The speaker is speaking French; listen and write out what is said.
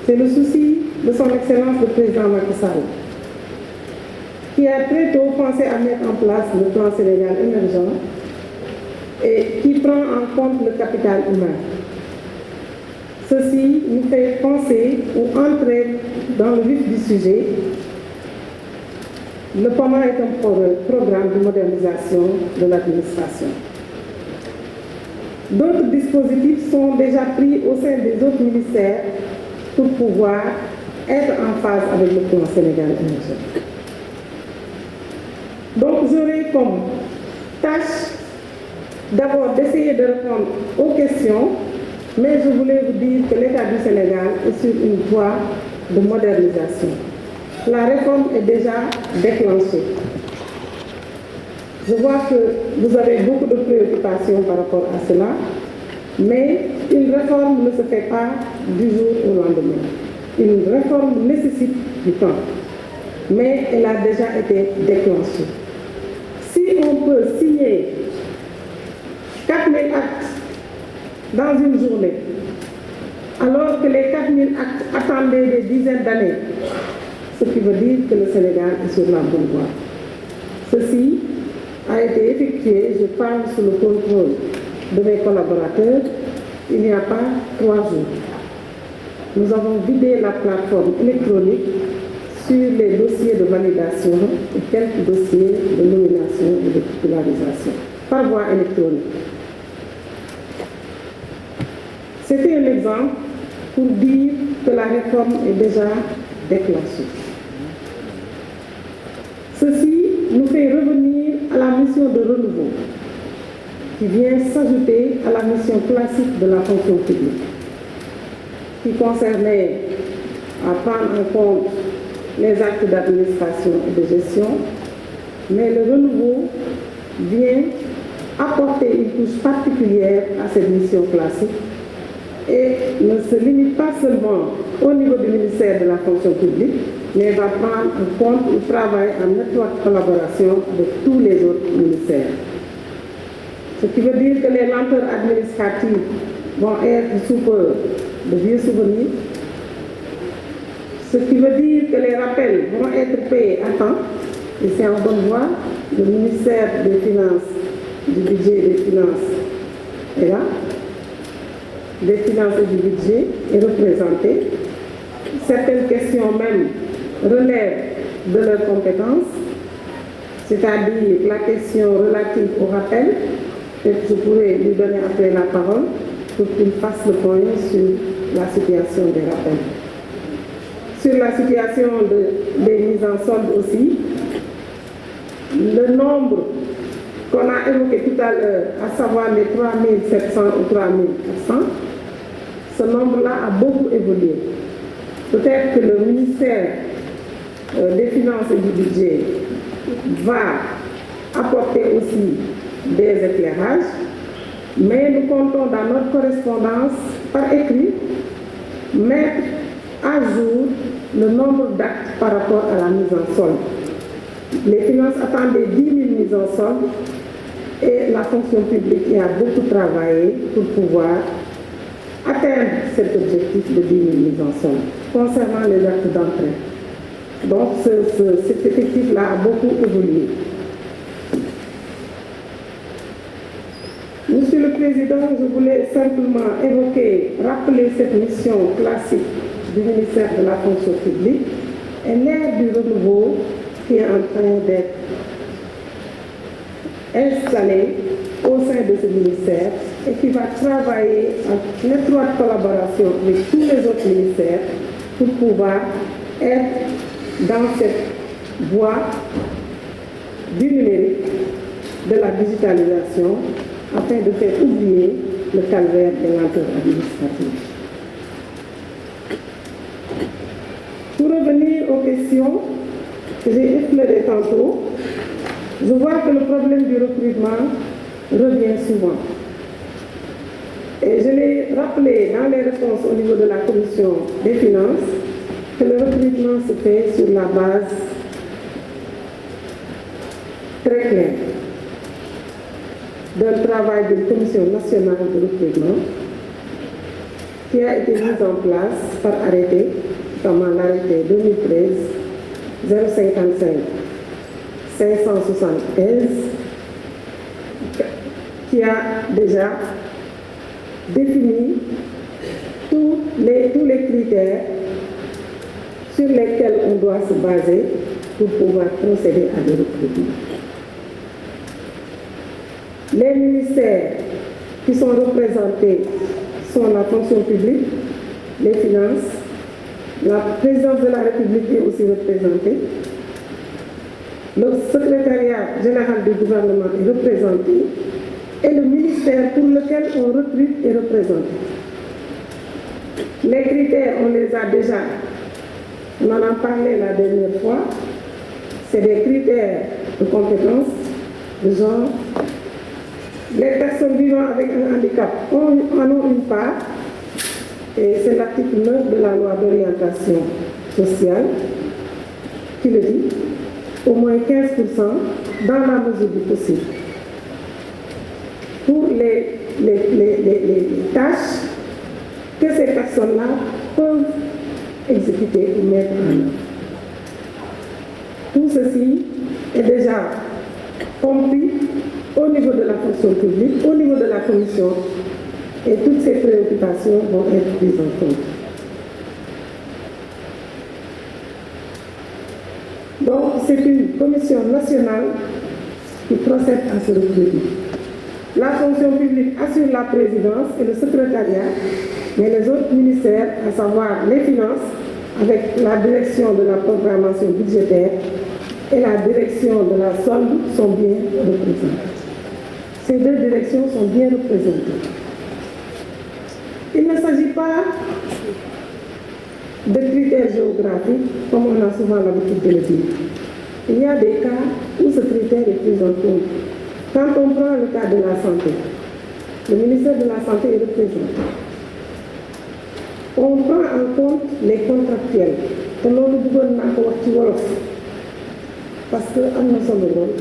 C'est le souci de son Excellence le Président Macky Sall, qui a très tôt pensé à mettre en place le plan Sénégal émergent et qui prend en compte le capital humain. Ceci nous fait penser ou entrer dans le vif du sujet. Le PAMA est un programme de modernisation de l'administration. D'autres dispositifs sont déjà pris au sein des autres ministères pour pouvoir être en phase avec le plan Sénégal émergent. Donc j'aurai comme tâche d'abord d'essayer de répondre aux questions, mais je voulais vous dire que l'État du Sénégal est sur une voie de modernisation. La réforme est déjà déclenchée. Je vois que vous avez beaucoup de préoccupations par rapport à cela, mais une réforme ne se fait pas du jour au lendemain. Une réforme nécessite du temps, mais elle a déjà été déclenchée. Si on peut signer 4000 actes dans une journée, alors que les 4000 actes attendaient des dizaines d'années, ce qui veut dire que le Sénégal est sur la bonne voie. Ceci a été effectué, je parle sous le contrôle de mes collaborateurs, il n'y a pas 3 jours. Nous avons vidé la plateforme électronique sur les dossiers de validation et quelques dossiers de nomination et de titularisation par voie électronique. C'était un exemple pour dire que la réforme est déjà déclenchée. Ceci nous fait revenir à la mission de renouveau qui vient s'ajouter à la mission classique de la fonction publique qui concernait à prendre en compte les actes d'administration et de gestion, mais le renouveau vient apporter une touche particulière à cette mission classique et ne se limite pas seulement au niveau du ministère de la fonction publique, mais va prendre en compte le travail en étroite collaboration avec tous les autres ministères. Ce qui veut dire que les lenteurs administratives vont être sous peu de vieux souvenirs, ce qui veut dire que les rappels vont être payés à temps, et c'est en bonne voie. Le ministère des Finances, du Budget et des Finances est là, des Finances et du Budget est représenté. Certaines questions même relèvent de leurs compétences, c'est-à-dire la question relative au rappel, que je pourrais lui donner après la parole pour qu'il fasse le point sur la situation des rappels. Sur la situation des mises en solde aussi, le nombre qu'on a évoqué tout à l'heure, à savoir les 3700 ou 3400, ce nombre-là a beaucoup évolué. Peut-être que le ministère des Finances et du Budget va apporter aussi des éclairages, mais nous comptons dans notre correspondance par écrit mettre à jour le nombre d'actes par rapport à la mise en solde. Les finances attendaient 10 000 mises en solde et la fonction publique y a beaucoup travaillé pour pouvoir atteindre cet objectif de 10 000 mises en solde concernant les actes d'entrée. Donc cet effectif-là a beaucoup évolué. Monsieur le Président, je voulais simplement rappeler cette mission classique du ministère de la fonction publique et l'ère du renouveau qui est en train d'être installée au sein de ce ministère et qui va travailler en étroite collaboration avec tous les autres ministères pour pouvoir être dans cette voie du numérique, de la digitalisation, afin de faire oublier le calvaire des lenteurs administratives. Pour revenir aux questions que j'ai effleurées tantôt, je vois que le problème du recrutement revient souvent. Et je l'ai rappelé dans les réponses au niveau de la Commission des Finances que le recrutement se fait sur la base très claire d'un travail d'une commission nationale de recrutement qui a été mise en place par arrêté notamment l'arrêté 2013-055 575 qui a déjà défini tous les critères sur lesquels on doit se baser pour pouvoir procéder à des recrutements. Les ministères qui sont représentés sont la fonction publique, les finances, la présidence de la République est aussi représentée, le secrétariat général du gouvernement est représenté et le ministère pour lequel on recrute est représenté. Les critères, on les a déjà, on en a parlé la dernière fois, c'est des critères de compétences, de genre. Les personnes vivant avec un handicap en ont une part, et c'est l'article 9 de la loi d'orientation sociale qui le dit, au moins 15% dans la mesure du possible. Pour les tâches que ces personnes-là peuvent exécuter ou mettre en œuvre. Tout ceci est déjà compris au niveau de la fonction publique, au niveau de la commission, et toutes ces préoccupations vont être prises en compte. Donc, c'est une commission nationale qui procède à ce recrutement. La fonction publique assure la présidence et le secrétariat, mais les autres ministères, à savoir les finances, avec la direction de la programmation budgétaire et la direction de la solde, sont bien représentées. Ces deux directions sont bien représentées. Il ne s'agit pas de critères géographiques, comme on a souvent l'habitude de le dire. Il y a des cas où ce critère est pris en compte. Quand on prend le cas de la santé, le ministère de la Santé est représenté. On prend en compte les contractuels. Te loolu bëggoon naa ko wax ci wolof parce que am na solo lool.